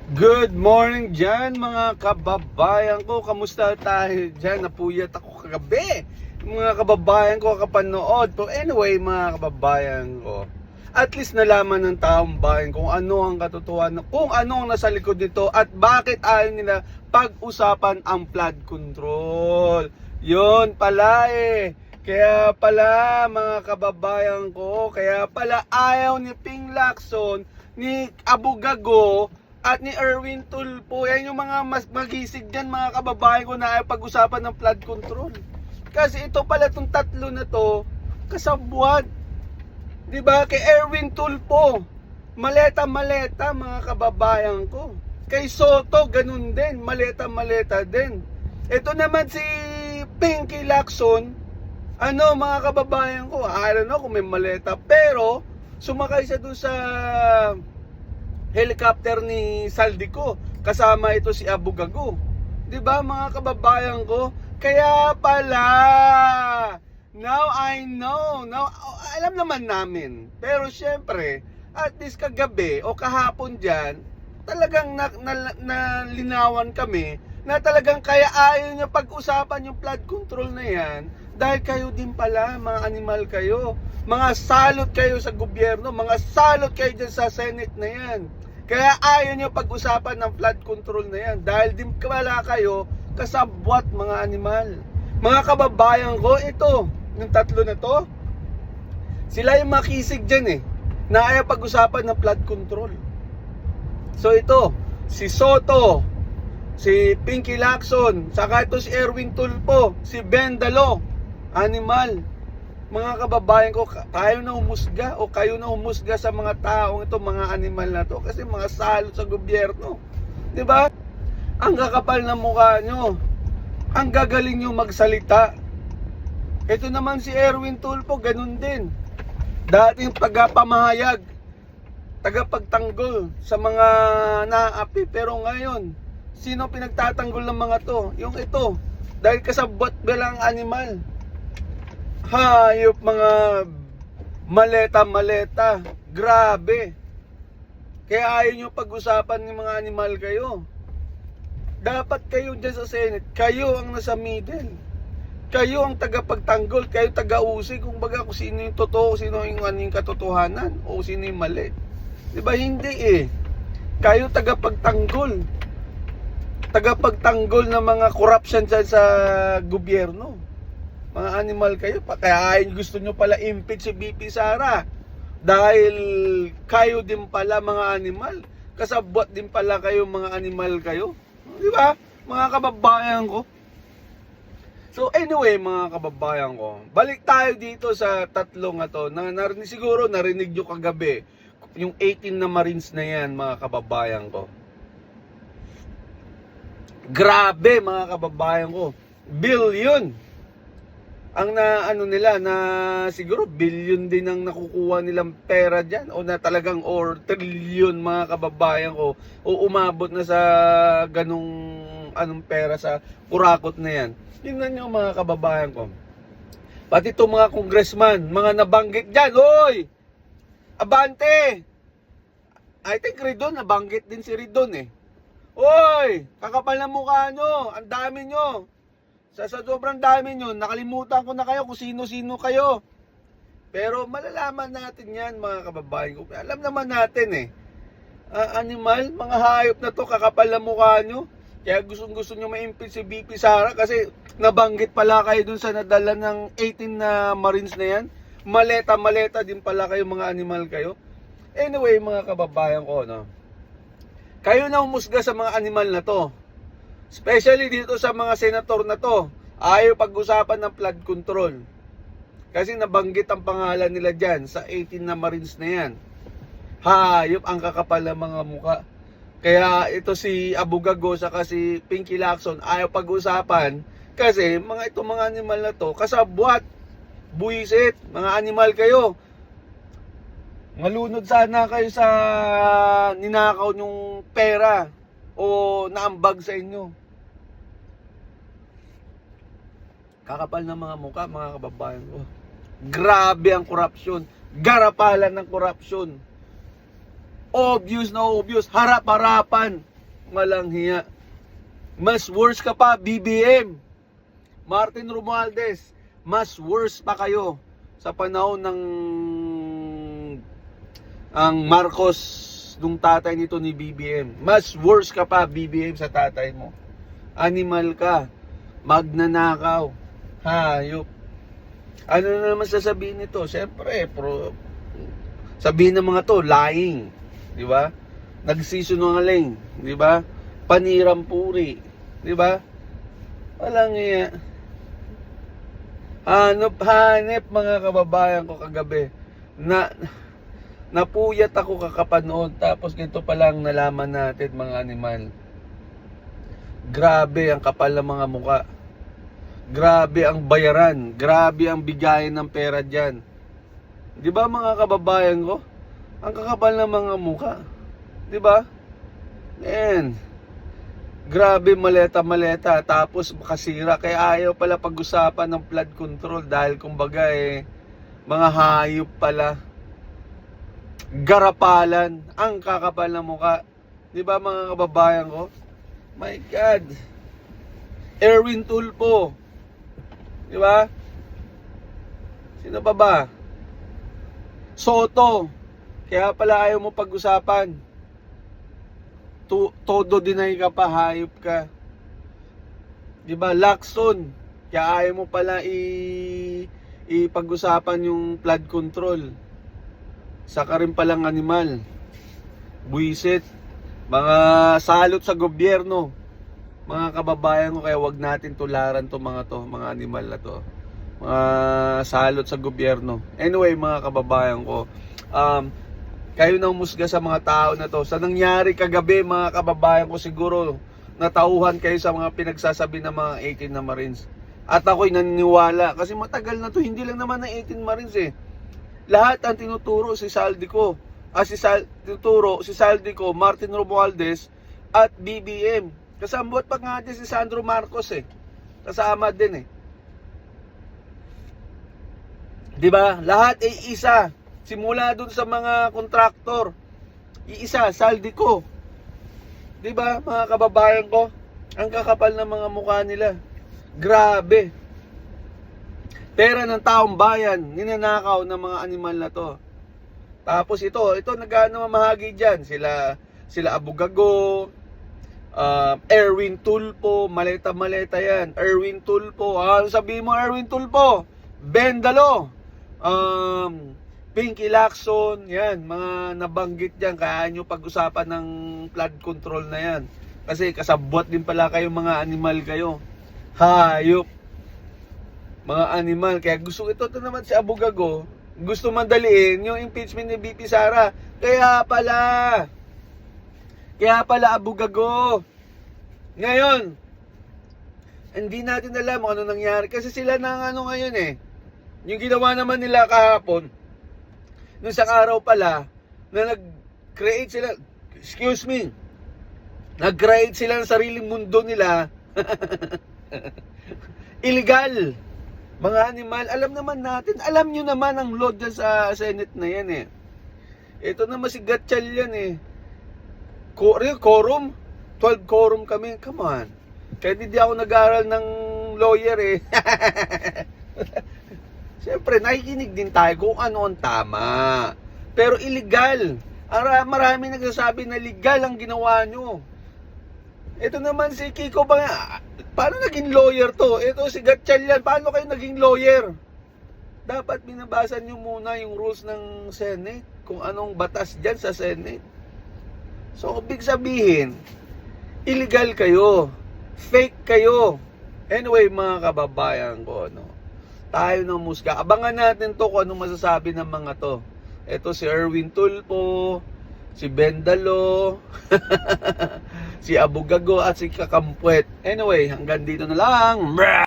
Good morning dyan mga kababayan ko. Kamusta tayo dyan? Napuyat ako kagabi. Mga kababayan ko kapanood. But anyway mga kababayan ko, at least nalaman ng taong bayan kung ano ang katotohanan, kung ano ang nasa likod nito at bakit ayaw nila pag-usapan ang flood control. Yun pala eh. Kaya pala mga kababayan ko, kaya pala ayaw ni Ping Lacson, ni Abu Gago, at ni Erwin Tulfo. Yan yung mga mas magisig dyan mga kababayan ko na ayaw pag-usapan ng flood control. Kasi ito pala itong tatlo na to, kasabwat. Diba? Kay Erwin Tulfo, maleta-maleta mga kababayan ko. Kay Soto, ganun din, maleta-maleta din. Ito naman si Pinky Lacson, ano mga kababayan ko, I don't know kung may maleta, pero sumakay siya doon sa helicopter ni Saldico, kasama ito si Abu Gago. 'Di ba mga kababayan ko? Kaya pala, now I know. Now alam naman namin. Pero syempre, at least kagabi o kahapon diyan, talagang nalinawan kami na talagang kaya ayaw niya pag-usapan yung flood control na yan dahil kayo din pala, mga animal kayo. Mga salot kayo sa gobyerno, mga salot kayo dyan sa Senate na yan. Kaya ayaw nyo pag-usapan ng flood control na yan dahil din pala kayo kasabwat mga animal. Mga kababayan ko, ito, yung tatlo na to, sila yung makisig dyan eh, na ayaw pag-usapan ng flood control. So ito, si Soto, si Pinky Lacson, saka ito si Erwin Tulfo, si Bendalo, animal. Mga kababayan ko, tayo na humusga o kayo na humusga sa mga taong ito, mga animal na to, kasi mga salot sa gobyerno. 'Di ba? Ang kakapal ng mukha nyo, ang gagaling nyo magsalita. Ito naman si Erwin Tulfo, ganun din. Dating tagapamahayag, tagapagtanggol sa mga naapi, pero ngayon, sino pinagtatanggol ng mga to? Yung ito, dahil kasabot bilang animal. Hayop, mga maleta-maleta. Grabe. Kaya ayaw nyo pag-usapan ng mga animal kayo. Dapat kayo dyan sa Senate, kayo ang nasa middle. Kayo ang tagapagtanggol, kayo taga-usi kung baga kung sino yung totoo, sino yung anong katotohanan, o sino yung mali. Diba? Hindi eh. Kayo tagapagtanggol. Tagapagtanggol ng mga corruption dyan sa gobyerno. Mga animal kayo pa. Kaya gusto nyo pala impeach si BP Sara. Dahil kayo din pala mga animal. Kasabot din pala kayo mga animal kayo. Di ba? Mga kababayan ko. So anyway mga kababayan ko, balik tayo dito sa tatlong ito. Siguro narinig nyo kagabi. Yung 18 na Marines na yan mga kababayan ko. Grabe mga kababayan ko. Billion ang nila na siguro billion din ang nakukuha nilang pera diyan o na talagang or trillion mga kababayan ko o umabot na sa ganung anong pera sa kurakot na yan. Tingnan niyo mga kababayan ko. Pati itong mga congressman, mga nabanggit diyan, hoy! Abante! I think Ridon, nabanggit din si Ridon eh. Hoy! Kakapal na mukha nyo, ang dami nyo. Sa sobrang dami nyo, nakalimutan ko na kayo kung sino-sino kayo. Pero malalaman natin yan mga kababayan ko. Alam naman natin eh. Animal, mga hayop na to, kakapal na mukha nyo. Kaya gusto nyo ma-impeach si BP Sara kasi nabanggit pala kayo dun sa nadala ng 18 na Marines na yan. Maleta-maleta din pala kayo mga animal kayo. Anyway mga kababayan ko, no? Kayo na humusga sa mga animal na to. Especially dito sa mga senator na to, ayaw pag-usapan ng flood control. Kasi nabanggit ang pangalan nila dyan sa 18 na Marines na yan. Hayop ang kakapal ng mga muka. Kaya ito si Abu Gago saka si Pinky Lacson ayaw pag-usapan kasi itong mga animal na to, kasabwat, buwisit, mga animal kayo. Malunod sana kayo sa ninakaw nyong pera o naambag sa inyo. Kakapal ng mga mukha mga kababayan ko. Grabe ang korupsyon. Garapalan ng korupsyon. Obvious na obvious. Harap-harapan. Walang hiya. Mas worse ka pa, BBM. Martin Romualdez, mas worse pa kayo sa panahon ng ang Marcos, nung tatay nito ni BBM. Mas worse ka pa, BBM, sa tatay mo. Animal ka. Magnanakaw. Hayop. Ano na naman sasabihin nito? Siyempre, sabihin ng mga to, lying. Di ba? Nagsisinungaling. Di ba? Panirampuri. Di ba? Walang iya. Hanep mga kababayan ko kagabi. Napuyat ako kakapanood, tapos ito pa lang nalaman natin, mga animal. Grabe ang kapal ng mga muka. Grabe ang bayaran. Grabe ang bigayan ng pera dyan. Di ba mga kababayan ko? Ang kakapal ng mga muka. Di ba? Man. Grabe, maleta-maleta. Tapos makasira. Kaya ayaw pala pag-usapan ng flood control. Dahil kumbaga mga hayop pala. Garapalan. Ang kakapal ng muka. Di ba mga kababayan ko? My God. Erwin Tulfo. Di ba? Sino pa ba? Soto. Kaya pala ayaw mo pag-usapan. Todo deny ka pa, hayop ka. Di ba? Lacson. Kaya ayaw mo pala ipag-usapan yung flood control. Saka rin palang animal. Buisit. Mga salot sa gobyerno. Mga kababayan ko, kaya wag natin tularan to mga animal na to. Mga salot sa gobyerno. Anyway, mga kababayan ko, kayo nang musga sa mga tao na to. Sa nangyari kagabi, mga kababayan ko, siguro natauhan kayo sa mga pinagsasabi ng mga 18 na Marines. At ako'y naniniwala kasi matagal na to, hindi lang naman ng 18 Marines eh. Lahat ang tinuturo si Saldico. Tinuturo si Saldico, Martin Romualdez at BBM. Kasambot pa nga din si Sandro Marcos eh. Kasama din eh. 'Di ba? Lahat ay isa. Simula dun sa mga kontraktor. Iisa, Saldico. 'Di ba, mga kababayan ko? Ang kakapal ng mga mukha nila. Grabe. Pera ng taong bayan, ninanakaw ng mga animal na to. Tapos ito nagmamahagi diyan. Sila Abugago, Erwin Tulfo, maleta-maleta yan. Erwin Tulfo, sabihin mo Erwin Tulfo, Bendalo, Pinky Lacson, yan, mga nabanggit dyan. Kaya nyo pag-usapan ng flood control na yan. Kasi kasabwat din pala kayo, mga animal kayo. Hayop. Mga animal. Kaya gusto ito naman si Abugago, gusto madaliin yung impeachment ni BP Sara. Kaya pala Abugago. Ngayon, hindi natin alam kung ano nangyari. Kasi sila na ngayon eh. Yung ginawa naman nila kahapon, nung isang araw pala, na nag-create sila, nag-create sila ng sariling mundo nila. Illegal. Mga animal, alam naman natin, alam nyo naman ang load dyan sa Senate na yan eh. Ito naman si Gatchal yan eh. Quorum? 12 quorum kami. Come on. Kaya hindi ako nag-aaral ng lawyer eh. Siyempre, nakikinig din tayo kung ano ang tama. Pero illegal. Marami nagsasabi na legal ang ginawa nyo. Ito naman si Kiko ba nga? Paano naging lawyer to? Ito si Gatchal yan. Paano kayo naging lawyer? Dapat binabasa nyo muna yung rules ng Senate. Kung anong batas dyan sa Senate. So, ibig sabihin, illegal kayo. Fake kayo. Anyway, mga kababayan ko, tayo ng musga. Abangan natin to kung anong masasabi ng mga to. Ito si Erwin Tulfo, si Bendalo, si Abugago at si Kakampuet. Anyway, hanggang dito na lang.